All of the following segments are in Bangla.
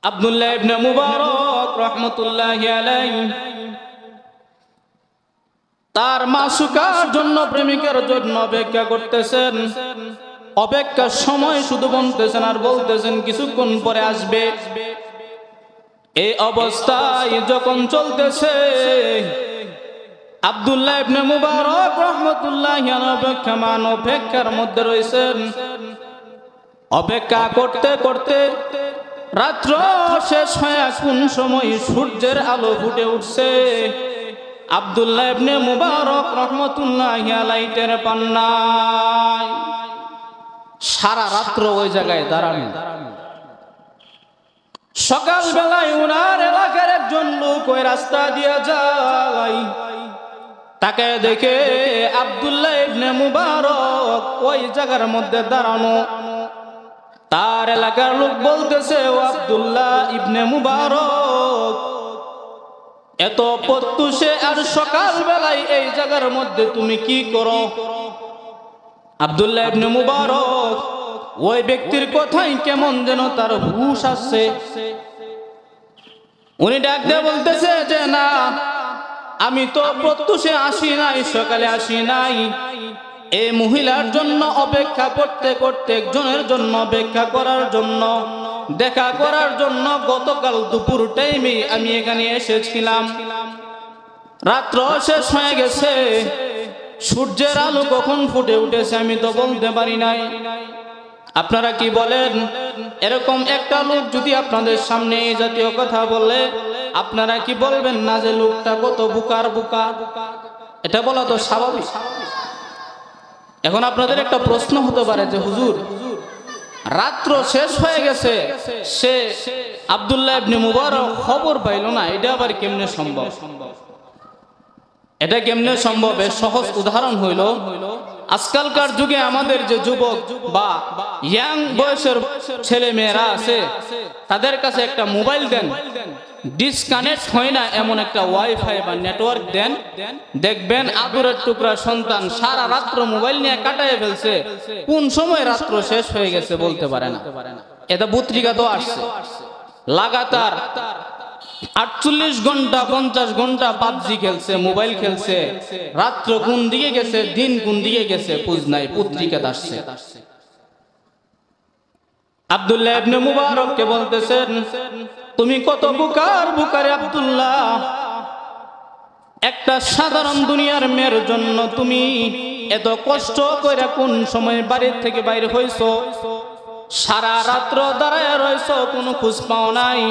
আব্দুল্লাহ ইবনে মুবারক রাহমাতুল্লাহি আলাইহি তার মাসুকার জন্য প্রেমিকের জন্য অপেক্ষা করতেছেন। অপেক্ষার সময় শুধু বলতেছেন আর বলতেছেন কিছুক্ষণ পরে আসবে। এই অবস্থায় যখন চলতেছে আব্দুল্লাহ ইবনে মুবারক রাহমাতুল্লাহি আলাইহি অপেক্ষার মধ্যে রয়েছেন। অপেক্ষা করতে করতে রাত্র শেষ হয়ে কোন সময় সূর্যের আলো ফুটে উঠছে আব্দুল্লাহ ইবনে মুবারক রাহমাতুল্লাহি আলাইহি টের পান নাই। সারা রাত্র ওই জায়গায় দাঁড়ানো। সকাল বেলায় উনার এলাকার একজন লোক ওই রাস্তা দিয়ে যায়। তাকে দেখে আব্দুল্লাহ ইবনে মুবারক ওই জায়গার মধ্যে দাঁড়ানো। তার এলাকার লোক বলতেছে, ও আব্দুল্লাহ ইবনে মুবারক, এত প্রত্যুষে আর সকাল বেলায় এই জায়গার মধ্যে তুমি কি করো? আব্দুল্লাহ ইবনে মুবারক ওই ব্যক্তির কথাই কেমন যেন তার হুঁশ আসছে। উনি ডাক দিয়ে বলতেছে যে না, আমি তো প্রত্যুষে আসি নাই, সকালে আসি নাই। এই মহিলার জন্য অপেক্ষা করতে করতে, একজনের জন্য অপেক্ষা করার জন্য, দেখা করার জন্য গতকাল দুপুর টাইমে আমি এখানে এসেছিলাম। রাত্র শেষ হয়ে গেছে, সূর্যের আলো কখন ফুটে উঠেছে আমি তো বলতে পারি নাই। আপনারা কি বলেন, এরকম একটা লোক যদি আপনাদের সামনে এই জাতীয় কথা বলে, আপনারা কি বলবেন না যে লোকটা কত বোকার বোকা? এটা বলা তো স্বাভাবিক। এখন আপনাদের একটা প্রশ্ন হতে পারে যে হুজুর, রাত্র শেষ হয়ে গেছে, সে আব্দুল্লাহ ইবনে মুবারক খবর পাইল না, এটা আবার কেমনে সম্ভব? এটা কেমনে সম্ভব? এর সহজ উদাহরণ হইল, আজকালকার যুগে আমাদের যে যুবক বা ইয়াং বয়সের ছেলে মেয়েরা আছে, তাদের কাছে একটা মোবাইল দেন, ডিসকানেক্ট হয় না এমন একটা ওয়াইফাই বা নেটওয়ার্ক দেন, দেখবেন আদরের টুকরা সন্তান সারা রাত্র মোবাইল নিয়ে কাটায় ফেলছে, কোন সময় রাত্র শেষ হয়ে গেছে বলতে পারে না। এটা পত্রিকা তো আসছে, লাগাতার 48 ঘন্টা 50 ঘন্টা পাবজি খেলছে, মোবাইল খেলছে, রাত্র কোন দিকে গেছে, দিন কোন দিকে গেছে বুঝ নাই, পত্রিকাতে আসছে। আব্দুল্লাহ ইবনে মুবারককে বলতেছেন, তুমি কত বুকার বুকারে আব্দুল্লাহ, একটা সাধারণ দুনিয়ার মেয়ের জন্য তুমি এত কষ্ট করে কোন সময় বাড়ির থেকে বাইরে হইছো, সারা রাত্র দাঁড়ায় রইছো, কোনো খোঁজ পাও নাই।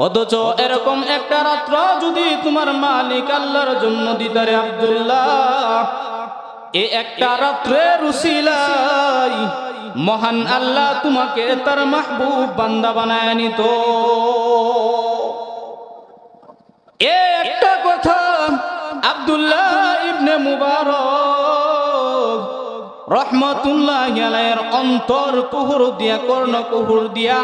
অথচ এরকম একটা রাত্র যদি তোমার মালিক আল্লাহর জন্য দিদারে আব্দুল্লাহ, এই একটা রাত্রের উসিলায় মহান আল্লাহ তোমাকে তার মাহবুব বান্দা বানায় নিত। একটা কথা আব্দুল্লাহ ইবনে মুবারক রাহমাতুল্লাহি আলাইহির অন্তর কুহুর দিয়া, কর্ণ কুহুর দিয়া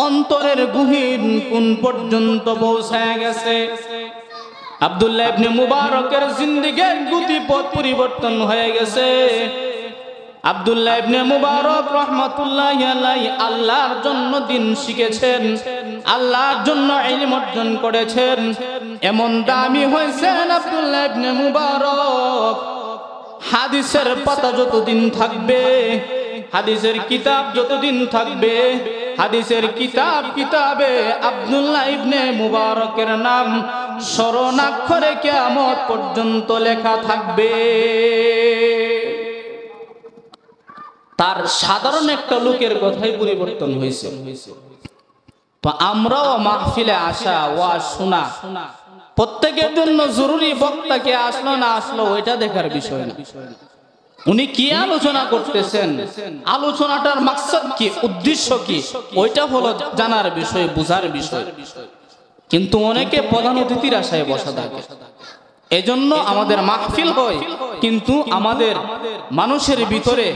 অন্তরের গহীন কোন পর্যন্ত পৌঁছায় গেছে। আব্দুল্লাহ ইবনে মুবারকের জিন্দেগীর গতিপথ পরিবর্তন হয়ে গেছে। আব্দুল্লাহ ইবনে মুবারক রাহমাতুল্লাহি আলাইহি আল্লাহর জন্য দিন শিখেছেন, আল্লাহর জন্য ইলম অর্জন করেছেন। এমন দামি হয়েছেন আব্দুল্লাহ ইবনে মুবারক, হাদিসের পাতা যতদিন থাকবে, হাদিসের কিতাব যতদিন থাকবে, হাদিসের কিতাবে আব্দুল্লাহ ইবনে মুবারকের নাম স্মরণাক্ষরে কিয়ামত পর্যন্ত লেখা থাকবে। তার সাধারণ একটা লোকের কথাই পরিবর্তন হয়েছে। তো আমরাও মাহফিলে আসা, ওয়াজ শোনা প্রত্যেকের জন্য জরুরি। বক্তাকে আসলো না আসলো ওইটা দেখার বিষয় না, উনি কি আলোচনা করতেছেন, আলোচনাটার মাকসাদ কি, উদ্দেশ্য কি, ওইটা হলো জানার বিষয়, বুঝার বিষয়। কিন্তু অনেকে প্রধান অতিথির আশায় বসা থাকে, এজন্য আমাদের মাহফিল হয় কিন্তু আমাদের মানুষের ভিতরে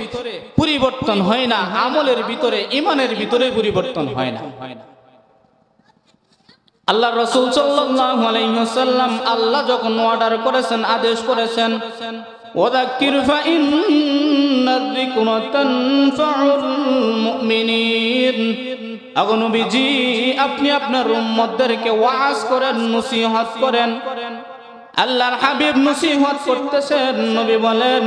পরিবর্তন হয় না, আমলের ভিতরে, ইমানের ভিতরে পরিবর্তন হয় না। আল্লাহ রাসূল সাল্লাল্লাহু আলাইহি ওয়াসাল্লাম আল্লাহ যখন অর্ডার করেছেন, আদেশ করেছেন, ওয়াযাক্কির ফাইন্নায যিকরা তানফাউল মুমিনিন, আগো নবীজি আপনি আপনার উম্মতদেরকে ওয়াজ করেন, নসিহত করেন। আল্লাহর হাবিব নসিহত করতেছেন, নবী বলেন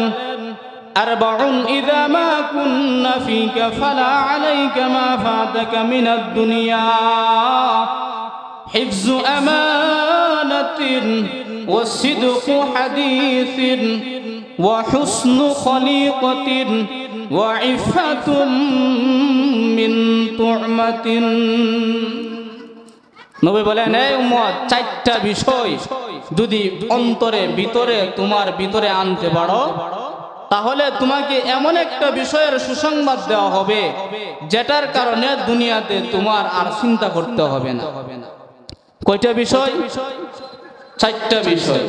আরবাউন ইযা মা কুন্না ফীকা ফালা আলাইকা মা ফাতাকা মিনাদ দুনিয়া হিফযু আমানাতিন ওয়াসিদকু হাদীসিন ওয়া হুসনু খলিকাতিন ওয়া ইফাতুম মিন তু'মাতিন। নবী বলেন এই উম্মত, চারটা বিষয় যদি অন্তরে ভিতরে তোমার ভিতরে আনতে পারো, তাহলে তোমাকে এমন একটা বিষয়ের সুসংবাদ দেওয়া হবে যেটার কারণে দুনিয়াতে তোমার আর চিন্তা করতে হবে না। কয়টা বিষয়? চারটা বিষয়।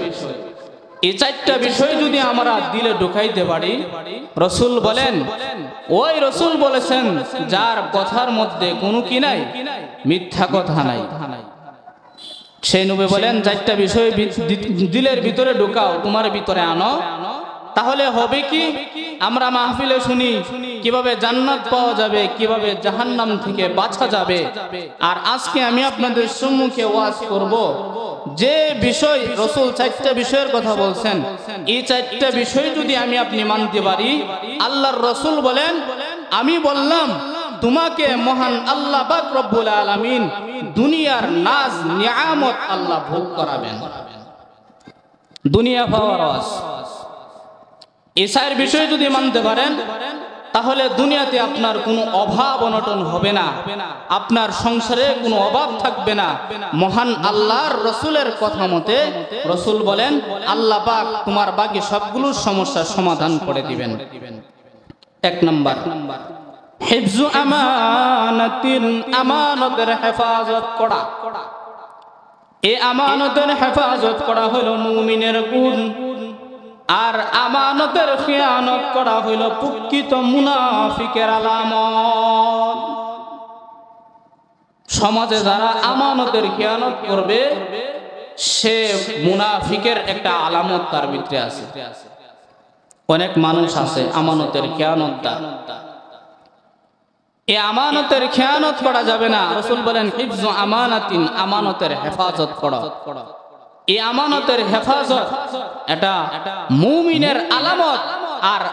এই চারটা বিষয় যদি আমরা দিলে ঢুকাইতে পারি, রাসূল বলেন, ওই রাসূল বলেছেন যার কথার মধ্যে কোনো কি নাই, মিথ্যা কথা নাই। সেই নবী বলেন চারটা বিষয় দিলের ভিতরে ঢুকাও, তোমার ভিতরে আনো, তাহলে হবে কি? আমরা মাহফিলে শুনি কিভাবে জান্নাত পাওয়া যাবে, কিভাবে জাহান্নাম থেকে বাঁচা যাবে। আর আজকে আমি আপনাদের সম্মুখে ওয়াজ করব যে বিষয় রাসূল চারটা বিষয়ের কথা বলছেন, এই চারটা বিষয় যদি আমি আপনি মানতে পারি, আল্লাহর রাসূল বলেন আমি বললাম তোমাকে মহান আল্লাহ পাক রব্বুল আলামিন দুনিয়ার নাজ নিয়ামত আল্লাহ ভোগ করাবেন। দুনিয়া পাওয়ার আওয়াজ, এই চার বিষয় যদি মানতে পারেন, তাহলে দুনিয়াতে আপনার কোনো অভাব অনটন হবে না, আপনার সংসারে কোনো অভাব থাকবে না। মহান আল্লাহর রাসূলের কথা মতে রাসূল বলেন আল্লাহ পাক তোমার বাকি সবগুলো সমস্যার সমাধান করে দিবেন। এক নাম্বার, হিফযু আমানাতিন, আমানতের হেফাজত করা। এই আমানতের হেফাজত করা হলো মুমিনের গুণ, আর আমানতের খিয়ানত করা হইল প্রকৃত মুনাফিকের আলামত। সমাজে যারা আমানতের খিয়ানত করবে, সে মুনাফিকের একটা আলামত তার ভিতরে আছে। অনেক মানুষ আছে আমানতের খিয়ানতদার। এই আমানতের খিয়ানত করা যাবে না। রাসূল বলেন হিফযু আমানাতিন, আমানতের হেফাজত করা। এই আমানতের হেফাজত এটা মুমিনের আলামত, আর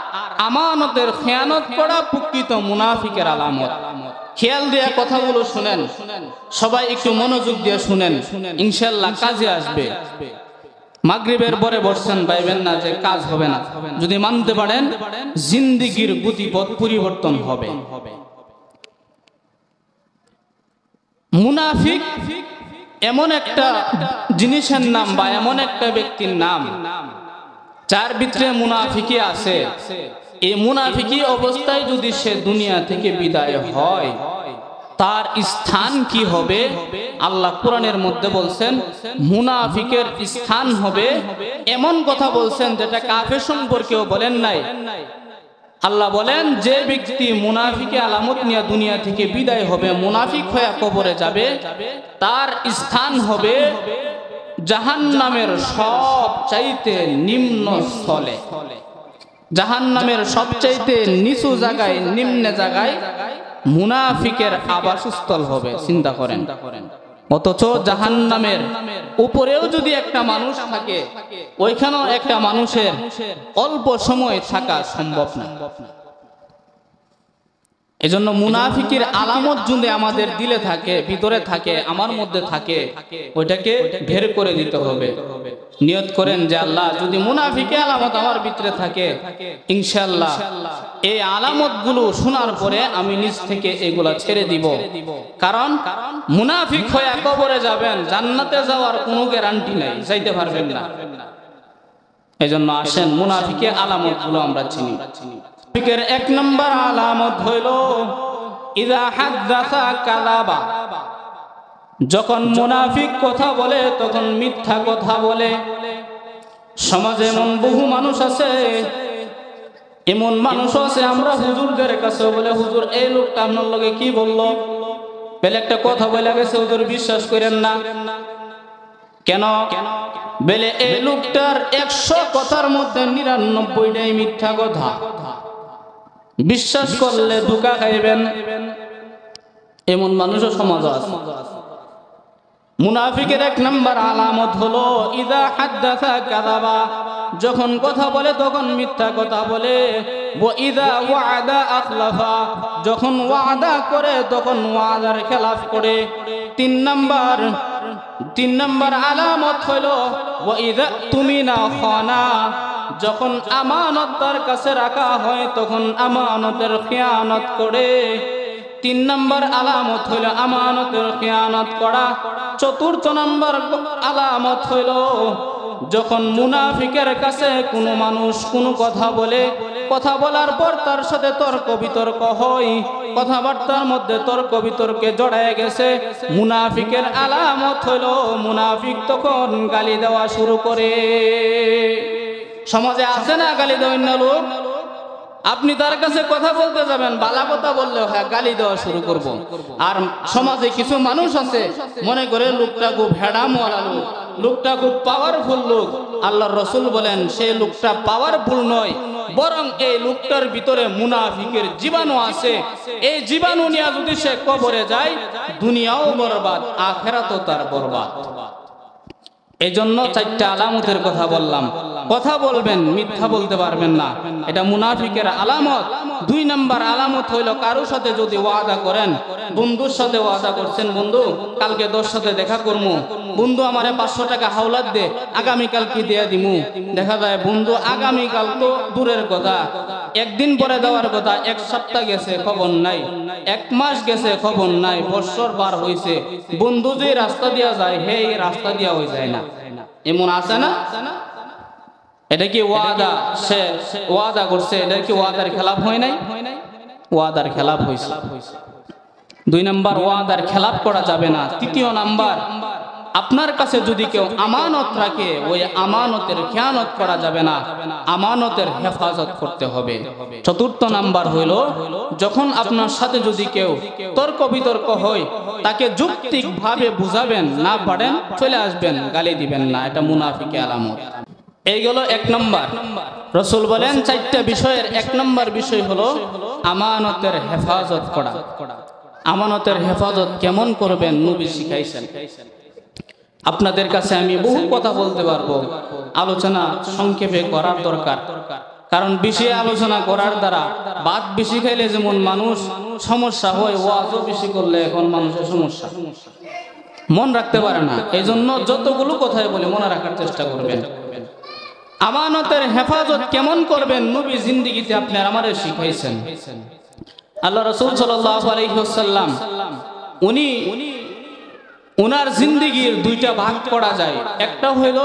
আমানতের খেয়ানত করা প্রকৃত মুনাফিকের আলামত। খেয়াল দিয়ে কথাগুলো শুনেন, সবাই একটু মনোযোগ দিয়ে শুনেন, ইনশাআল্লাহ কাজে আসবে। মাগরিবের পরে বসছেন, ভাইবেন না যে কাজ হবে না। যদি মানতে পারেন, জিন্দেগির গতিপথ পরিবর্তন হবে। মুনাফিক এমন একটা জিনিসের নাম বা এমন একটা ব্যক্তির নাম যার ভিতরে মুনাফিকি আছে। এই মুনাফিকি অবস্থায় যদি সে দুনিয়া থেকে বিদায় হয়, তার স্থান কি হবে? আল্লাহ কোরআনের মধ্যে বলছেন মুনাফিকের স্থান হবে এমন কথা বলছেন যেটা কাফের সম্পর্কেও বলেন নাই। আল্লাহ বলেন যে ব্যক্তি মুনাফিকে আলামত নিয়ে দুনিয়া থেকে বিদায় হবে, মুনাফিক হয়ে কবরে যাবে, তার স্থান হবে জাহান্নামের সবচাইতে নিম্ন স্থলে। জাহান্নামের সবচাইতে নিচু জায়গায়, নিম্ন জায়গায় মুনাফিকের আবাসস্থল হবে। চিন্তা করেন। অথচ জাহান্নামের উপরেও যদি একটা মানুষ থাকে, ওইখানেও একটা মানুষের অল্প সময় থাকা সম্ভব না। এজন্য মুনাফিকের আলামত যদি আমাদের দিলে থাকে, ভিতরে থাকে, আমার মধ্যে থাকে, ওইটাকে বের করে দিতে হবে। নিয়ত করেন যে আল্লাহ যদি মুনাফিকের আলামত আমার ভিতরে থাকে, ইনশাআল্লাহ এই আলামতগুলো শোনার পরে আমি নিজ থেকে এগুলা ছেড়ে দিব। কারণ মুনাফিক হয়ে কবরে যাবেন, জান্নাতে যাওয়ার কোনো গ্যারান্টি নাই, যাইতে পারবেন না। এজন্য আসেন মুনাফিকের আলামতগুলো আমরা চিনি। মুনাফিকের এক নম্বর আলামত হইল ইযা হাদাসা কাযাবা। যখন মুনাফিক কথা বলে তখন মিথ্যা কথা বলে। সমাজে এমন বহু মানুষ আছে, এমন মানুষ আছে আমরা হুজুরদের কাছে বলে, হুজুর এই লোকটা আপনার লগে কি বললো, বেলে একটা কথা বলে গেছে, হুজুর বিশ্বাস করেন না। কেন? বেলে এই লোকটার 100 কথার মধ্যে 99টাই মিথ্যা কথা। বিশ্বাস করলে ধোঁকা খাইবেন। এমন মানুষও সমাজে আছে। মুনাফিকের এক নাম্বার আলামত হলো ইদা হাদ্দাসা কাযাবা, যখন কথা বলে তখন মিথ্যা কথা বলে। ওয়া ইদা ওয়াদা আখলাফা, যখন ওয়াদা করে তখন ওয়াদার খেলাফ করে। তিন নাম্বার আলামত হলো ওয়া ইদা তুমিনা খানা, যখন আমানত তার কাছে রাখা হয় তখন আমানতের খেয়ানত করে। তিন নম্বর আলামত হইল আমানতের খেয়ানত করা। চতুর্থ নম্বর আলামত হইল যখন মুনাফিকের কাছে কোনো মানুষ কোনো কথা বলে, কথা বলার পর তার সাথে তর্ক বিতর্ক হয়, কথাবার্তার মধ্যে তর্ক বিতর্কে জড়ায় গেছে, মুনাফিকের আলামত হইল মুনাফিক তখন গালি দেওয়া শুরু করে। সমাজে আছে না গালি দেওয়ার লোক? আপনি তার কাছে কথা বলতে যাবেন, বালা কথা বললে হ্যাঁ গালি দেওয়া শুরু করব। আর সমাজে কিছু মানুষ আছে মনে করে লোকটা খুব হ্যাডামওয়ালা লোক, লোকটা খুব পাওয়ারফুল লোক। আল্লাহর রাসূল বলেন সেই লোকটা পাওয়ারফুল নয়, বরং এই লোকটার ভিতরে মুনাফিকের জীবাণু আছে। এই জীবাণু নিয়ে যদি সে কবরে যায় দুনিয়াও বরবাদ, আখিরাতও তার বরবাদ। এই জন্য চারটা আলামতের কথা বললাম। কথা বলবেন, মিথ্যা বলতে পারবেন না, এটা মুনাফিকের আলামত। দুই নাম্বার আলামত হইল কারো সাথে যদি ওয়াদা করেন, বন্ধুর সাথে ওয়াদা করছেন, বন্ধু কালকে 10 সাথে দেখা করবো, বন্ধু আমারে 500 টাকা হাওলাত দে, আগামীকাল কি দেয়া দিমু। দেখা যায় বন্ধু আগামীকাল তো দূরের কথা, একদিন পরে দেওয়ার কথা, 1 সপ্তাহ গেছে খবর নাই, 1 মাস গেছে খবর নাই, বছর পার হইছে, বন্ধু যে রাস্তা দিয়া যায় হে রাস্তা দিয়া হয়ে যায় না। এমন আছে না? এটা কি ওয়াদা? সে ওয়াদা করছে, এটা কি ওয়াদার খেলাফ হয় নাই? ওয়াদার খেলাফ হয়েছে। 2 নাম্বার ওয়াদার খেলাফ করা যাবে না। তৃতীয় নাম্বার আপনার কাছে যদি কেউ আমানত রাখে ওই আমানতের খেয়ানত করা যাবে না, আমানতের হেফাজত করতে হবে। চতুর্থ নাম্বার হইল যখন আপনার সাথে যদি কেউ তর্ক বিতর্ক হয় তাকে যৌক্তিকভাবে বুঝাবেন, না পারেন চলে আসবেন, গালি দিবেন না। এটা মুনাফিকের আলামত। এইগুলো 1 নাম্বার। রাসূল বলেন 4টা বিষয়ের 1 নাম্বার বিষয় হলো আমানতের হেফাজত করা। আমানতের হেফাজত কেমন করবেন নবী শিখাইছেন। আপনাদের কাছে আমি বহু কথা বলতে পারবো, আলোচনা সংক্ষেপে করার দরকার। কারণ বেশি আলোচনা করার দ্বারা ভাত বেশি খাইলে যেমন মানুষ সমস্যা হয়, ওয়াজও বেশি করলে এখন মানুষের সমস্যা, মন রাখতে পারে না। এই জন্য যতগুলো কথাই বলে মনে রাখার চেষ্টা করবেন। আমানতের হেফাজত কেমন করবেন নবী জিন্দেগিতে আপনার আমারে শিখাইছেন। আল্লাহ রাসূল সাল্লাল্লাহু আলাইহি ওয়াসাল্লাম উনার জিন্দেগির 2টা ভাগ করা যায়। একটা হইল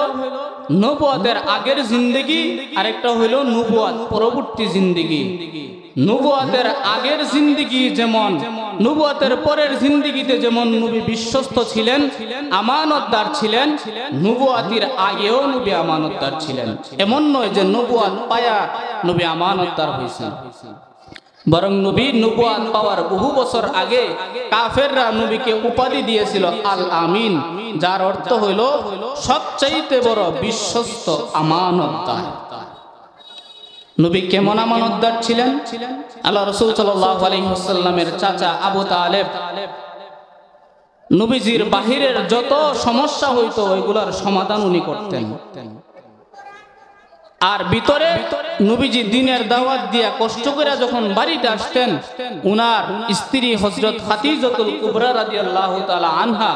নবুয়তের আগের জিন্দেগি, আর একটা হইল নবুয়ত পরবর্তী জিন্দেগি। নবুয়তের আগের জিন্দেগি যেমন, নবুয়তের পরের জিন্দেগিতে যেমন নবী বিশ্বস্ত ছিলেন, আমানতদার ছিলেন, নবুয়তের আগেও নবী আমানতদার ছিলেন। এমন নয় যে নবুয়ত পায়া নবী আমানতদার হয়েছেন, বরং নবী নবুয়ত পাওয়ার বহু বছর আগে কাফেররা নবীকে উপাধি দিয়েছিল আল আমিন, যার অর্থ হইল সবচাইতে বড় বিশ্বস্ত আমানতদার। নবী কেমন আমানতদার ছিলেন? আল্লাহ রাসূল সাল্লাল্লাহু আলাইহি ওয়াসাল্লামের চাচা আবু তালেব নবীজির বাহিরের যত সমস্যা হইতো ওইগুলার সমাধান উনি করতেন। আর ভিতরে নবীজি দিনের দাওয়াত দিয়া কষ্ট করে যখন বাড়িতে আসতেন, উনার স্ত্রী হযরত খাদিজাতুল কুবরা রাদিয়াল্লাহু তাআলা আনহা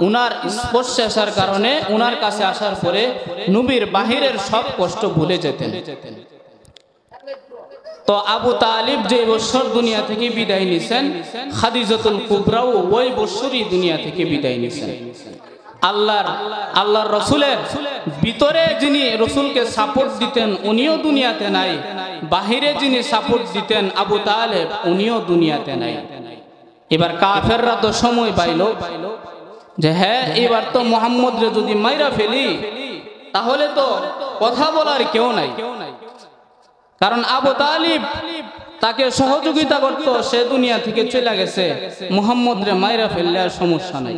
উনার স্পর্শে আসার কারণে উনার কাছে আসার পরে নবীর বাহিরের সব কষ্ট ভুলে যেতেন। তো আবু তালিব যে বছর দুনিয়া থেকে বিদায় নিছেন, খাদিজাতুল কুবরাও ওই বছরই দুনিয়া থেকে বিদায় নিছেন। আল্লাহর রাসূলের ভিতরে যিনি রাসূলকে সাপোর্ট দিতেন উনিও দুনিয়াতে নাই, বাহিরে যিনি সাপোর্ট দিতেন আবু তালেব উনিও দুনিয়াতে নাই। এবার কাফেররা তো সময় পাইল যে হ্যাঁ এবার তো মুহাম্মদরে যদি মাইরা ফেলি তাহলে তো কথা বলার কেউ নাই। কারণ আবু তালিব তাকে সহযোগিতা করত, সে দুনিয়া থেকে চলে গেছে, মুহাম্মদরে মাইরা ফেললে আর সমস্যা নাই।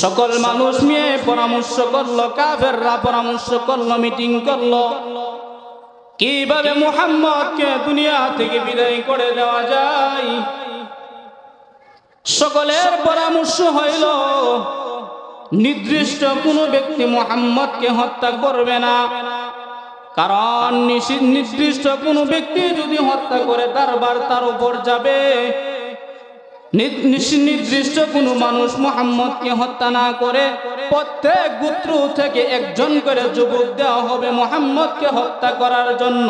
সকল মানুষ নিয়ে পরামর্শ করলো, কাফেররা পরামর্শ করলো, মিটিং করলো কিভাবে মুহাম্মদকে দুনিয়া থেকে বিদায় করে দেওয়া যায়। সকলের পরামর্শ হইল নির্দিষ্ট কোনো ব্যক্তি মুহাম্মদকে হত্যা করবে না, কারণ নির্দিষ্ট কোনো ব্যক্তি যদি হত্যা করে তারবার তার উপর যাবে। নির্দিষ্ট কোনো মানুষ মুহাম্মদকে হত্যা না করে প্রত্যেক গোত্র থেকে একজন করে যুবক দেওয়া হবে মুহাম্মদকে হত্যা করার জন্য,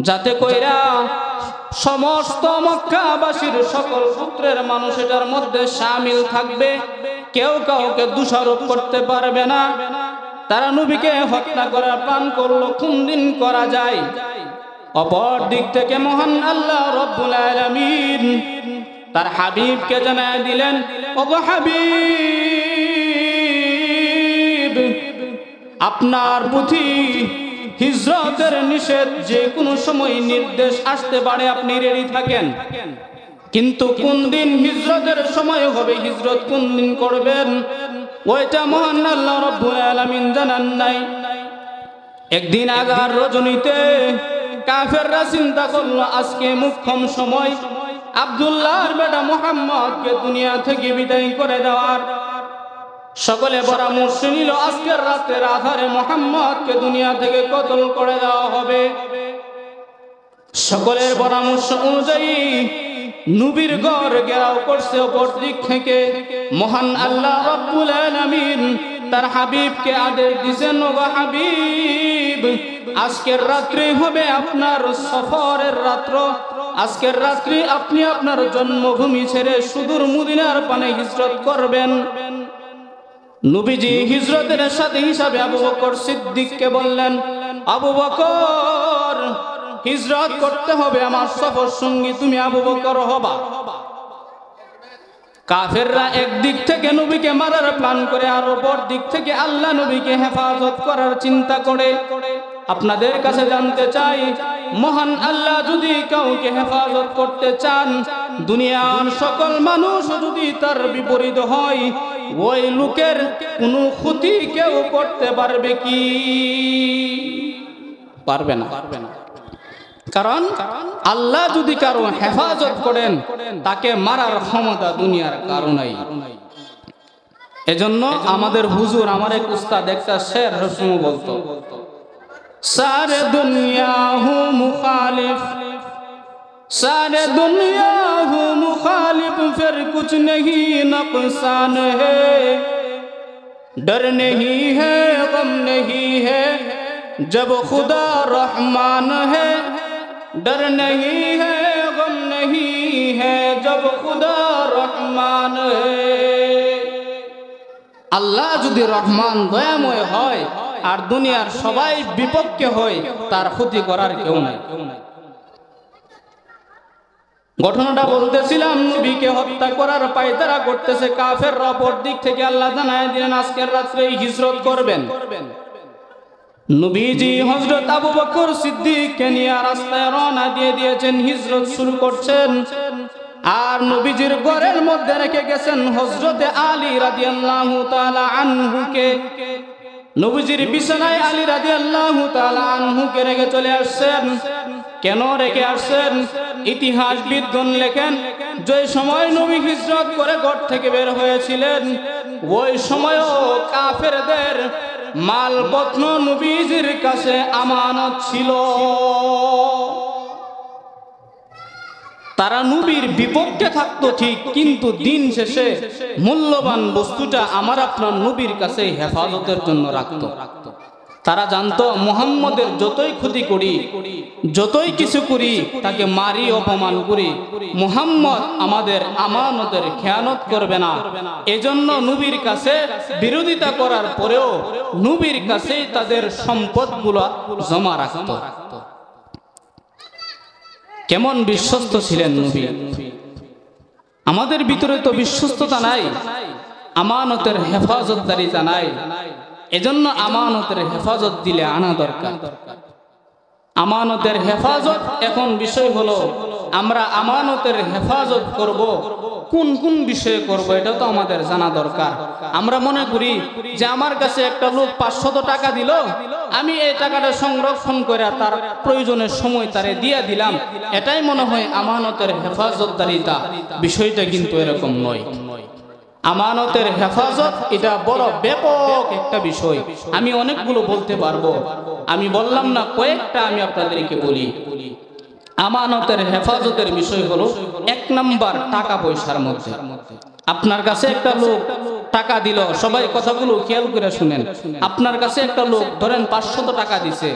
যাতে কইরা সমস্ত মক্কাবাসীর সকল গোত্রের মানুষ এটার মধ্যে শামিল থাকবে, কেউ কাউকে দোষারোপ করতে পারবে না। তারা নবীকে হত্যা করার প্ল্যান করলো, কোন দিন করা যায়। অপর দিক থেকে মহান আল্লাহ রব্বুল আলামিন তার হাবিবকে জানায় দিলেন, ওগো হাবিব, আপনার প্রতি হিজরতের নিষেধ যে কোনো সময় নির্দেশ আসতে পারে, আপনি রেডি থাকেন। কিন্তু কোন দিন হিজরতের সময় হবে, হিজরত কোন দিন করবেন, ওইটা মহান আল্লাহ রব্বুল আলামিন জানান নাই। একদিন আগার রজনীতে কাফেররা চিন্তা করলো আজকে মুখ্যম সময় আব্দুল্লাহর বেটা মুহাম্মদকে দুনিয়া থেকে বিদায় করে দেওয়ার। সকলে পরামর্শ নিল আজকের রাতের আধারে মুহাম্মদকে দুনিয়া থেকে কতল করে দেওয়া হবে। সকলের পরামর্শ অনুযায়ী নবীর ঘর ঘেরাও করছে অপর দিক থেকে। মহান আল্লাহ রব্বুল আলামিন তার হাবিবকে আদেশ দিয়েছেন, ওগো হাবিব, আজকের রাত্রি হবে আপনার সফরের রাত্র। আজকের রাত্রি আপনি আপনার জন্মভূমি ছেড়ে সুদূর মদিনার পানে হিজরত করবেন। নবীজি হিজরতের সাথে হিসাবে আবু বকর সিদ্দিককে বললেন, আবু বকর, হিজরত করতে হবে, আমার সফর সঙ্গী তুমি আবু বকর হবা। কাফেররা একদিক থেকে নবীকে মারার প্ল্যান করে, আর অপর দিক থেকে আল্লাহ নবীকে হেফাজত করার চিন্তা করে। আপনাদের কাছে জানতে চাই, মহান আল্লাহ যদি কাউকে হেফাজত করতে চান, দুনিয়ার সকল মানুষ যদি তার বিপরীত হয়, ওই লোকের কোনো ক্ষতি কেউ করতে পারবে কি? পারবে না। কারণ আল্লাহ যদি কারো হেফাজত করেন, তাকে মারার ক্ষমতা দুনিয়ার কারো নাই। এজন্য আমাদের হুজুর, আমার এক উস্তাদ একটা শের রসমু বলতো, सारे दुनिया हूँ मुखालिफ, सारे दुनिया हूँ मुखालिफ, फिर कुछ नहीं नुकसान है, डर नहीं है गम नहीं है, जब खुदा रहमान है, डर नहीं है गम नहीं है, जब खुदा रहमान है। আল্লাহ যদি রহমান দয়াময় হয় আর দুনিয়ার সবাই বিপক্ষে হয়, তার ক্ষতি করার কেউ নাই। ঘটনাটা বলতেছিলাম, নবীকে হত্যা করার পায়তারা করতেছে কাফেররা। অপর দিক থেকে আল্লাহ জানায় দিলেন আজকের রাত্রে হিজরত করবেন। নবীজি হযরত আবু বকর সিদ্দিককে নিয়ে রাস্তায় রওনা দিয়ে দিয়েছেন, হিজরত শুরু করছেন। আর নবীজির ঘরের মধ্যে রেখে গেছেন হযরতে আলী রাদিয়াল্লাহু তাআলা আনহুকে। নবীজির বিছানায় আলী রাদিয়াল্লাহু তাআলা আনহুকে রেখে চলে আসছেন। কেন রেখে আসছেন? ইতিহাসবিদগণ লেখেন, যে সময় নবী হিজরত করে ঘর থেকে বের হয়েছিলেন, ওই সময়ও কাফেরদের মালপত্র নবীজির কাছে আমানত ছিল। তারা নবীর বিপক্ষে থাকতো ঠিক, কিন্তু দিন শেষে মূল্যবান বস্তুটা আমার আপনার নবীর কাছে হেফাজতের জন্য রাখতো। তারা জানতো মুহাম্মদের যতই ক্ষতি করি, যতই কিছু করি, তাকে মারি অপমান করি, মুহাম্মদ আমাদের আমানতের খেয়ানত করবে না। এজন্য নবীর কাছে বিরোধিতা করার পরেও নবীর কাছেই তাদের সম্পদগুলো জমা রাখতো। কেমন বিশ্বস্ত ছিলেন নবী! আমাদের ভিতরে তো বিশ্বস্ততা নাই, আমানতের হেফাজতদারিতা নাই। এজন্য আমানতের হেফাজত দিলে আনা দরকার। আমানতের হেফাজত এখন বিষয় হলো আমরা আমানতের হেফাজত করব, কোন কোন বিষয়ে করব এটা তো আমাদের জানা দরকার। আমরা মনে করি যে আমার কাছে একটা লোক 500 টাকা দিল, আমি এই টাকাটা সংরক্ষণ করে তার প্রয়োজনের সময় তারে দিয়ে দিলাম, এটাই মনে হয় আমানতের হেফাজতদারিতা। বিষয়টা কিন্তু এরকম নয়। আমানতের হেফাজত এটা বড় ব্যাপক একটা বিষয়। আমি অনেকগুলো বলতে পারবো, আমি বললাম না, কয়েকটা আমি আপনাদেরকে বলি। আমানতের হেফাজতের বিষয় হলো 1 নাম্বার টাকা পয়সার মধ্যে। আপনার কাছে একটা লোক টাকা দিল, সবাই কথাগুলো খেয়াল করে শুনেন। আপনার কাছে একটা লোক ধরেন 500 টাকা দিছে,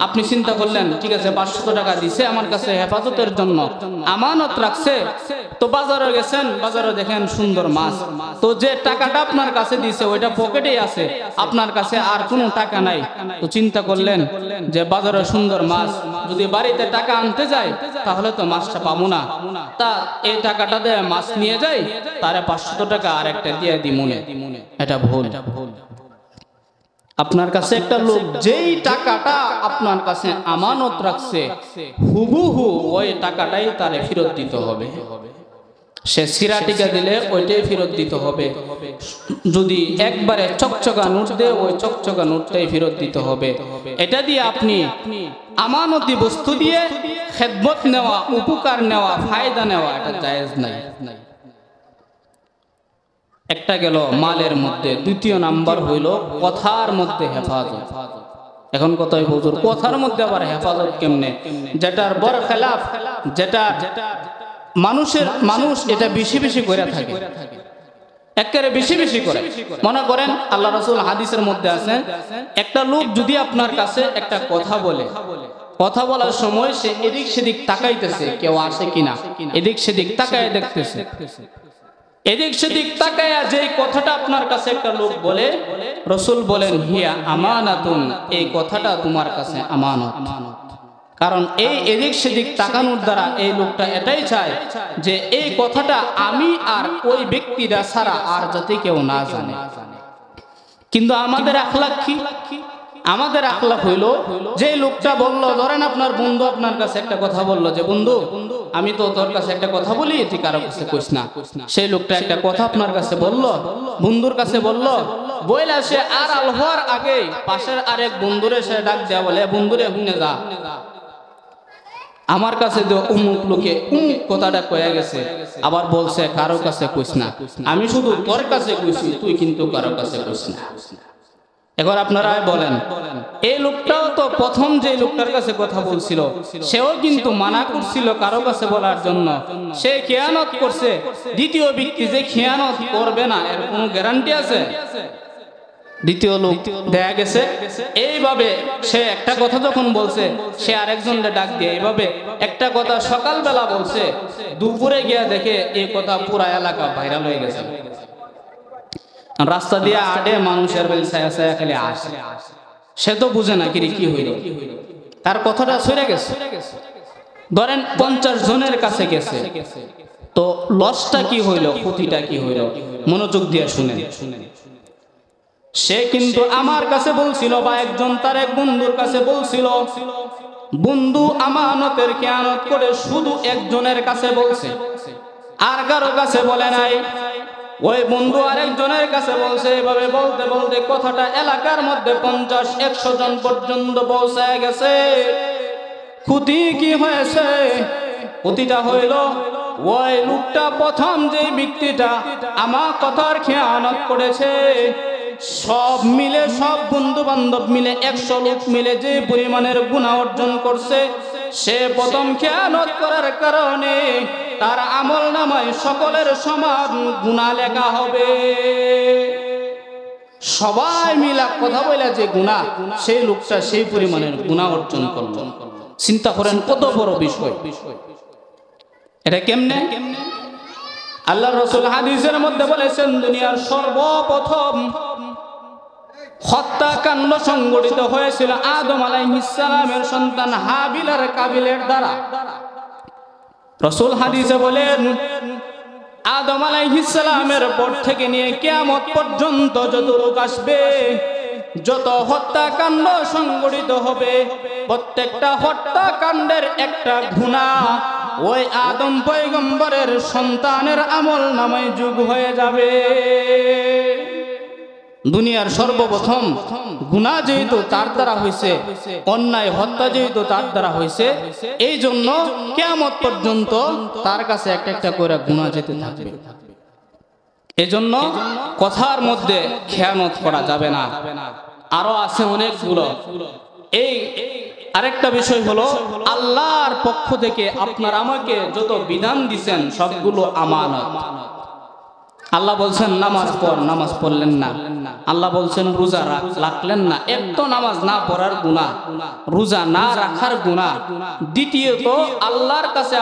আপনি চিন্তা করলেন ঠিক আছে 500 টাকা দিছে আমার কাছে হেফাজতের জন্য, আমানত রাখছে। তো বাজারে গেছেন, বাজারে দেখেন সুন্দর মাছ, তো যে টাকাটা আপনার কাছে দিছে ওইটা পকেটেই আছে, আপনার কাছে আর কোনো টাকা নাই। তো চিন্তা করলেন যে বাজারে সুন্দর মাছ, যদি বাড়িতে টাকা আনতে যাই তাহলে তো মাছটা পাবো না, তা এই টাকাটা দিয়ে মাছ নিয়ে যাই, তারে 500 টাকা আর একটা দিয়ে দিমুনে। এটা ভুল। আপনার কাছে একটা লোক যেই টাকাটা আপনার কাছে আমানত রাখছে, হুবহু ওই টাকাটাই তারে ফেরত দিতে হবে। সে সিরাটিকা দিলে ওইটাই ফেরত দিতে হবে। যদি একবারে চকচকা নোট দেয়, ওই চকচকা নোটটাই ফেরত দিতে হবে। এটা দিয়ে আপনি আমানতি বস্তু দিয়ে খেদমত নেওয়া, উপকার নেওয়া, ফায়দা নেওয়া, এটা জায়েজ নাই। একটা গেল মালের মধ্যে। দ্বিতীয় নাম্বার হইল কথার মধ্যে হেফাজত। এখন কথাই হুজুর, কথার মধ্যে আবার হেফাজত কেমনে? যেটার বড় খেলাফ, যেটা মানুষ এটা বেশি বেশি করে থাকে, একেবারে বেশি বেশি করে। মনে করেন আল্লাহ রাসূল হাদিসের মধ্যে আছে, একটা লোক যদি আপনার কাছে একটা কথা বলে, কথা বলার সময় সে এদিক সেদিক তাকাইতেছে কেউ আসে কিনা, এদিক সেদিক তাকায় দেখতেছে, এদিক সেদিক তাকায়া যে কথাটা আপনার কাছে একটা লোক বলে, রাসূল বলেন হিয়া আমানাতুন, এই কথাটা তোমার কাছে আমানত। কারণ এই এদিক সেদিক তাকানোর দ্বারা এই লোকটা এটাই চায় যে এই কথাটা আমি আর ওই ব্যক্তিটা ছাড়া আর যাতে কেউ না জানে। কিন্তু আমাদের আখলাক কি? আমাদের আখলাক হইল, যে লোকটা বলল, ধরেন আপনার বন্ধু আপনার কাছে একটা কথা বলল যে বন্ধু আমি তো তোর কাছে একটা কথা বলি, তুই কারো কাছে কইস না। সেই লোকটা একটা কথা আপনার কাছে বলল, বন্ধুর কাছে বলল, বইলা সে আর আল হওয়ার আগে পাশের আরেক বন্ধুরে সে ডাক দেয়া বলে, বন্ধুরে হুনে যা, আমার কাছে তো অমুক লোকে অমুক কথাটা কয়ে গেছে, আবার বলছে কারো কাছে কইস না, আমি শুধু তোর কাছে কইছি, তুই কিন্তু কারো কাছে কইস না। এখন আপনারা বলেন, এই লোকটাও তো প্রথম যে লোকটার কাছে কথা বলছিল সেও কিন্তু মানা করছিল কারো কাছে বলার জন্য, সে খেয়ানত করছে। দ্বিতীয় ব্যক্তি যে খেয়ানত করবে না এর কোনো গ্যারান্টি আছে? দ্বিতীয় লোক দেখা গেছে এইভাবে সে একটা কথা যখন বলছে, সে আরেকজনকে ডাক দিয়ে এইভাবে একটা কথা সকালবেলা বলছে, দুপুরে গিয়া দেখে এই কথা পুরা এলাকা ভাইরাল হয়ে গেছে। রাস্তা দিয়ে আটে মানুষের বেল ছায়া ছায়া খালি আসে, সে তো বুঝে না কি হইল, তার কথাটা সরে গেছে। ধরেন 50 জনের কাছে গেছে, তো লসটা কি হইল, ক্ষতিটা কি হইল, মনোযোগ দিয়ে শুনেন। সে কিন্তু আমার কাছে বলছিল বা একজন তার এক বন্ধুর কাছে বলছিল, বন্ধু আমানতের খেয়ানত করে শুধু একজনের কাছে বলছে, আর কারো কাছে বলে নাই। ওই বন্ধু আরেকজনের কাছে বলছে, এভাবে বলতে বলতে কথাটা এলাকার মধ্যে 50-100 জন পর্যন্ত পৌঁছায় গেছে। ক্ষতি কি হয়েছে? ক্ষতিটা হইল ওই লোকটা প্রথম যে ব্যক্তিটা আমার কথার খেয়ানত করেছে, সব মিলে, সব বন্ধু বান্ধব মিলে 100 লোক মিলে যে পরিমাণের গুনাহ অর্জন করছে, সে প্রথম খেয়ানত করার কারণে তার আমল নামায় সকলের সমান গুনাহ লেখা হবে। সবাই মিলা কথা বলে যে গুনাহ, সেই লোকটা সেই পরিমাণের গুনাহ অর্জন করল। চিন্তা করেন কত বড় বিষয় এটা। কেমনে? আল্লাহর রাসূল হাদিসের মধ্যে বলেছেন, দুনিয়ার সর্বপ্রথম হত্যাকাণ্ড সংঘটিত হয়েছিল আদম আলাইহিস সালামের সন্তান হাবিল আর কাবিলের দ্বারা। রাসূল হাদিসে বলেন, আদম আলাইহিস সালামের পর থেকে নিয়ে কিয়ামত পর্যন্ত যত লোক আসবে, যত হত্যাকাণ্ড সংঘটিত হবে, প্রত্যেকটা হত্যাকাণ্ডের একটা গুনাহ ওই আদম পয়গম্বরের সন্তানের আমল নামায় যোগ হয়ে যাবে। দুনিয়ার সর্বপ্রথম গুনাহ যেহেতু তার দ্বারা হয়েছে, অন্যায় হত্যা যেহেতু তার দ্বারা হয়েছে, এই জন্য কিয়ামত পর্যন্ত তার কাছে একটা একটা করে গুনাহ যেতে থাকবে। এজন্য কথার মধ্যে খেয়ানত করা যাবে না। আরো আছে অনেকগুলো। এই আরেকটা বিষয় হলো, আল্লাহর পক্ষ থেকে আপনার আমাকে যত বিধান দিবেন সবগুলো আমানত। আল্লাহ বলছেন নামাজ পড়, নামাজ পড়লেন না। আল্লাহ বলছেন রোজা রাখলেন না। এক তো নামাজ না পড়ার গুনাহ, রোজা না রাখার গুনাহ। দ্বিতীয়ত আল্লাহর কাছে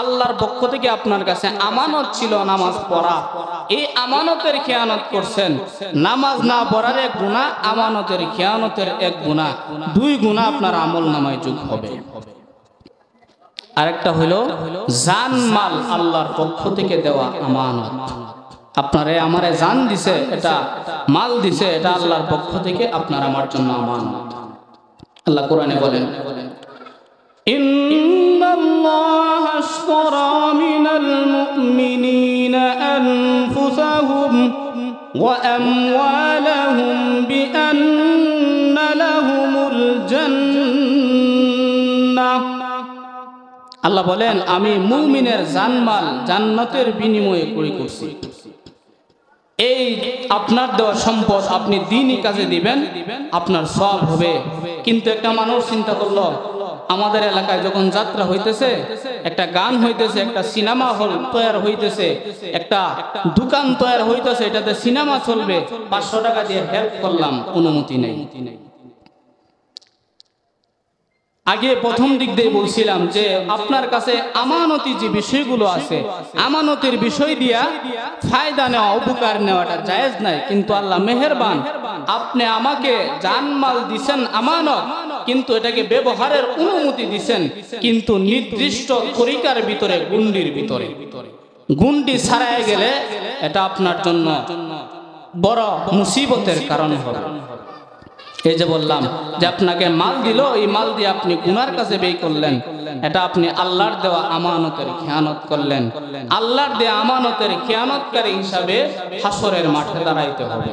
আল্লাহর পক্ষ থেকে আপনার কাছে আমানত ছিল নামাজ পড়া, এই আমানতের খেয়ানত করছেন। নামাজ না পড়ার এক গুনাহ, আমানতের খেয়ানতের এক গুনাহ, দুই গুনাহ আপনার আমল নামায় যোগ হবে। আরেকটা হলো জানমাল আল্লাহর পক্ষ থেকে দেওয়া আমানত। আপনারে আমারে জান দিছে, এটা মাল দিছে, এটা আল্লাহর পক্ষ থেকে আপনার আমার জন্য আমানত। আল্লাহ কোরআনে বলেন, ইন্নাল্লাহা আশতারা মিনাল মুমিনিনা আনফুসাহুম ওয়া আমওয়ালাহুম বিআন্না লাহুমুল জান্নাহ। আল্লাহ বলেন, আমি মুমিনের জানমাল জান্নাতের বিনিময়ে ক্রয় করছি। এই আপনার দেওয়া সম্পদ আপনি দ্বীনি কাজে দিবেন, আপনার সওয়াব হবে। কিন্তু একটা মানুষ চিন্তা করলো, আমাদের এলাকায় যখন যাত্রা হইতেছে, একটা গান হইতেছে, একটা সিনেমা হল তৈরি হইতেছে, একটা দোকান তৈরি হইতেছে, এটাতে সিনেমা চলবে, 500 টাকা দিয়ে হেল্প করলাম, অনুমতি নেই। আগে প্রথম দিক দিয়ে বলছিলাম যে আপনার কাছে আমানতি যে বিষয়গুলো আছে, আমানতের বিষয় দিয়া ফায়দা নেওয়া, উপকার নেওয়াটা জায়েজ নাই। কিন্তু আল্লাহ মেহেরবান, আপনি আমাকে জানমাল দিছেন আমানত, কিন্তু এটাকে ব্যবহারের অনুমতি দিছেন, কিন্তু নির্দিষ্ট তরিকার ভিতরে, গুন্ডির ভিতরে। গুন্ডি ছাড়াই গেলে এটা আপনার জন্য বড় মুসিবতের কারণ হবে। এই যে বললাম যে আপনাকে মাল দিল, এই মাল দিয়ে আপনি গুনার কাছে ব্যয় করলেন, এটা আপনি আল্লাহর দেওয়া আমানতের খেয়ানত করলেন। আল্লাহর দেওয়া আমানতের খেয়ানতকারী হিসাবে হাসরের মাঠে দাঁড়াইতে হবে।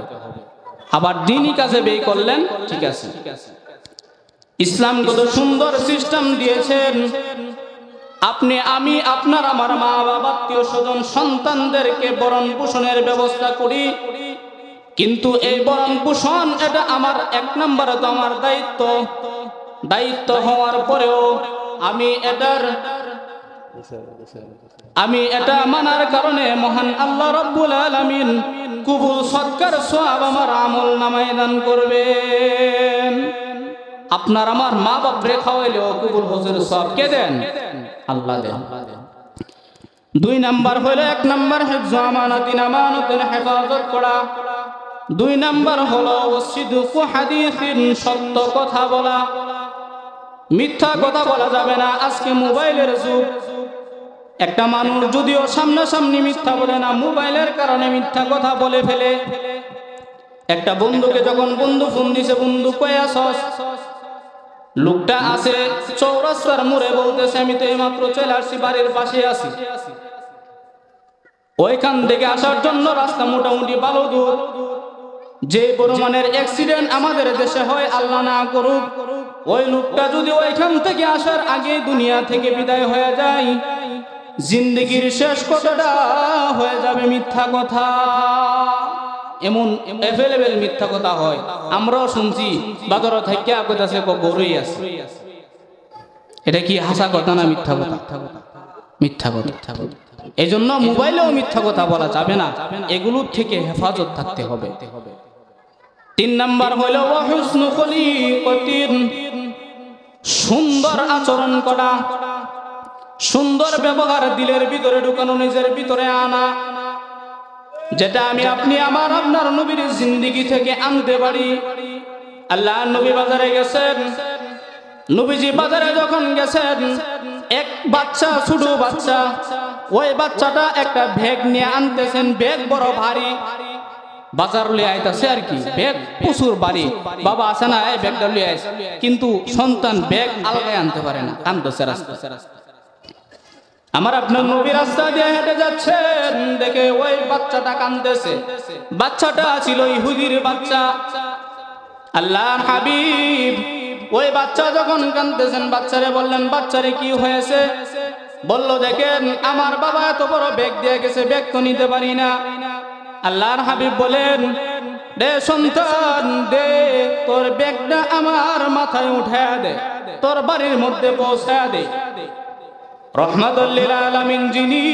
আবার দ্বীনি কাজে ব্যয় করলেন, ঠিক আছে। ইসলাম কত সুন্দর সিস্টেম দিয়েছেন। আপনি, আমি, আপনার, আমার মা বাবা, আত্মীয় স্বজন, সন্তানদেরকে ভরণ পোষণের ব্যবস্থা করি, কিন্তু এই ভরণ পোষণ এটা আমার এক নম্বরে তো আমার দায়িত্ব হওয়ার পরেও আমি এটা মানার কারণে মহান আল্লাহ রাব্বুল আলামিন কবুল সৎকার সওয়াব আমার আমল নামায় দান করবেন। আপনার আমার মা বাপরে খাওয়াইলেও কবুল হজের সওয়াব কে দেন? আল্লাহ দেন। 2 নাম্বার হলো, 1 নাম্বার হিফজ আমানাতিন, আমানতের হেফাজত করা। 2 নাম্বার হলো ওয়াসিদকু হাদিসিন, সত্য কথা বলা, মিথ্যা কথা বলা যাবে না। আজকে মোবাইলের যুগ। একটা মানুষ যদিও সামনাসামনি মিথ্যা বলে না, মোবাইলের কারণে মিথ্যা কথা বলে ফেলে। একটা বন্ধুকে যখন বন্ধু ফোন দিছে, বন্ধু কই আছস? লোকটা আছে চৌরাস্তার মোড়ে, বলতেছে আমি তো এইমাত্র চলে আসছি, বাড়ির পাশে আছি। ওইখান থেকে আসার জন্য রাস্তা মোটামুটি ভালো দূর। যে পরিমাণের অ্যাক্সিডেন্ট আমাদের দেশে হয়, আল্লাহ না করুক, ওই লোকটা যদি ওইখান থেকে আসার আগে দুনিয়া থেকে বিদায় হয়ে যায়, জিন্দেগির শেষ কথাটা হয়ে যাবে মিথ্যা কথা। এমন এভেলেবেল মিথ্যা কথা হয়, আমরাও শুনছি। বাজার থেকে কইতাছে গরুই আছে। এটা কি হাসা কথা না মিথ্যা কথা? মিথ্যা কথা। এই জন্য মোবাইলেও মিথ্যা কথা বলা যাবে না, এগুলোর থেকে হেফাজত থাকতে হবে। 3 নাম্বার হলো ওয়া হুসনু খলিকাতিন, সুন্দর আচরণ করা, সুন্দর ব্যবহার দিলের ভিতরে ঢুকানো, নিজের ভিতরে আনা। যেটা আমি, আপনি, আমার, আপনার নবীর জিন্দেগি থেকে আনতে পারি। আল্লাহ নবী বাজারে গেছেন, নবীজি বাজারে যখন গেছেন, এক বাচ্চা, ছোট বাচ্চা, ওই বাচ্চাটা একটা ব্যাগ নিয়ে আনতেছেন। ব্যাগ বড় ভারী, বাজার লিয়ে আইতাছে আর কি, ব্যাগ প্রচুর ভারী। বাবা আছে না, এই ব্যাগটা লিয়ে আইছে, কিন্তু সন্তান ব্যাগ আলগায় আনতে পারে না, কান্দছে রাস্তা। আমার আপনার নবী রাস্তা দিয়ে হেঁটে যাচ্ছেন, দেখে ওই বাচ্চাটা কাঁদতেছে। বাচ্চাটা ছিল ইহুদির বাচ্চা। আল্লাহর হাবিব ওই বাচ্চা যখন কাঁদতেছেন, বাচ্চারে বললেন, বাচ্চারে কি হয়েছে? বলল, দেখেন আমার বাবা এত বড় ব্যাগ দিয়ে গেছে, ব্যাগ তো নিতে পারি না। আল্লাহর হাবিব বলেন, দে সন্তান দে, তোর ব্যাগটা আমার মাথায় উঠায়া দে, তোর বাড়ির মধ্যে পৌঁছায়া দে। রহমাতুল লিল আলামিন যিনি,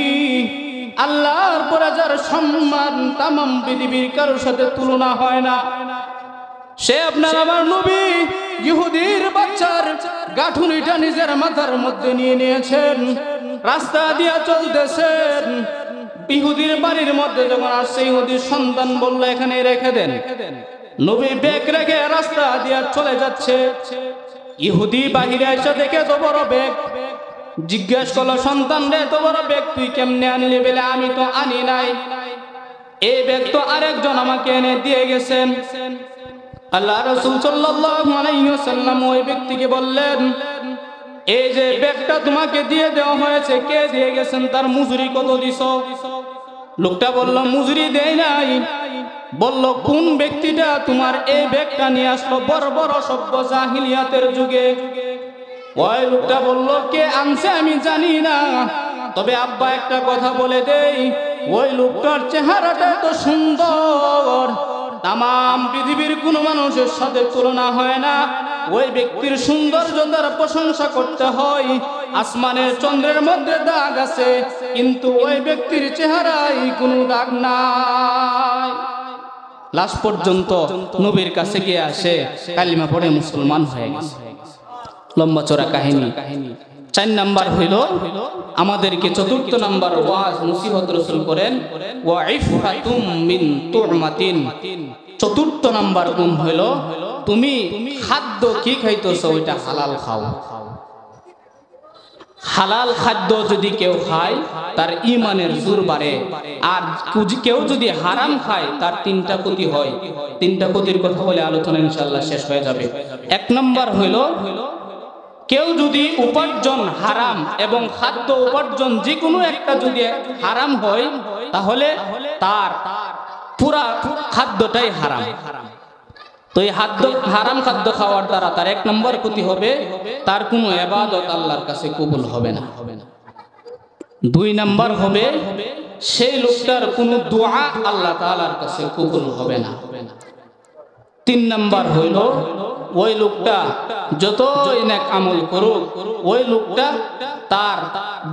আল্লাহর পরে যার সম্মান তামাম পৃথিবীর কারোর সাথে তুলনা হয় না, সে আপনার আমার নবী ইহুদির বাচ্চার গাঁঠুনিটা নিজের মাথার মধ্যে নিয়ে নিয়েছেন, রাস্তা দিয়ে চলতেছেন। ইহুদির বাড়ির মধ্যে যখন আসছে, ইহুদির সন্তান বলল, এখানে রেখে দেন। নবী ব্যাগ রেখে রাস্তা দিয়ে চলে যাচ্ছে। ইহুদি বাহিরে এসে দেখে তো বড় ব্যাগ, জিজ্ঞেস করলো, সন্তান রে এত বড় ব্যাগ তুই কেমনে আনলি? বলে, আমি তো আনি নাই, এই ব্যাগ তো আরেকজন আমাকে এনে দিয়ে গেছেন। আল্লাহ রাসূল সাল্লাল্লাহু আলাইহি ওয়াসাল্লাম ওই ব্যক্তিকে বললেন, এই যে ব্যাগটা তোমাকে দিয়ে দেওয়া হয়েছে, কে দিয়ে গেছেন? তার মজুরি কত দিছো? লোকটা বলল, মজুরি দেই নাই। বলল, কোন ব্যক্তিটা তোমার এই ব্যাগটা নিয়ে আসলো বড় বড় সভ্য জাহিলিয়াতের যুগে? ওই লোকটা বলল, কে আনছে আমি জানি না, তবে আব্বা একটা কথা বলে দেই, ওই লোকটার চেহারাটা তো সুন্দর, তামাম পৃথিবীর কোনো মানুষের সাথে তুলনা হয় না। ওই ব্যক্তির সৌন্দর্যতার প্রশংসা করতে হয়, আসমানের চন্দ্রের মধ্যে দাগ আছে, কিন্তু ওই ব্যক্তির চেহারায় কোনো দাগ নাই। লাস্ট পর্যন্ত নবীর কাছে গিয়ে আসে, কালিমা পড়ে মুসলমান হয়ে গেছে। লম্বা চড়া কাহিনী। 4 নাম্বার হইল আমাদেরকে, চতুর্থ নাম্বার ওয়াজ নসিহত রাসূল করেন, ওয়া ইফাতুম মিন তুরমাতিন। চতুর্থ নাম্বার গুণ হইল, তুমি খাদ্য কি খাইতেছো ওইটা হালাল খাও। হালাল খাদ্য যদি কেউ খায় তার ঈমানের জোর বাড়ে, আর কেউ যদি হারাম খায় তার 3টা ক্ষতি হয়। 3টা ক্ষতির কথা বলে আলোচনা ইনশাআল্লাহ শেষ হয়ে যাবে। 1 নাম্বার হইল, কেউ যদি উপার্জন হারাম এবং খাদ্য উপার্জন যে কোনো একটা যদি হারাম হয়, তাহলে তার পুরা খাদ্যটাই হারাম। তো এই হারাম খাদ্য খাওয়ার দ্বারা তার 1 নম্বর ক্ষতি হবে, তার কোনো ইবাদত আল্লাহর কাছে কবুল হবে না। 2 নাম্বার হবে, সেই লোকটার কোনো দোয়া আল্লাহ তাআলার কাছে কবুল হবে না। 3 নাম্বার হইল, ওই লোকটা যতই নেক আমল করুক, ওই লোকটা তার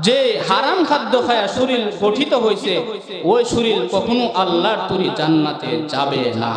যে হারাম খাদ্য খায়া শরীর গঠিত হয়েছে, ওই শরীর কখনো আল্লাহর তৈরি জান্নাতে যাবে না।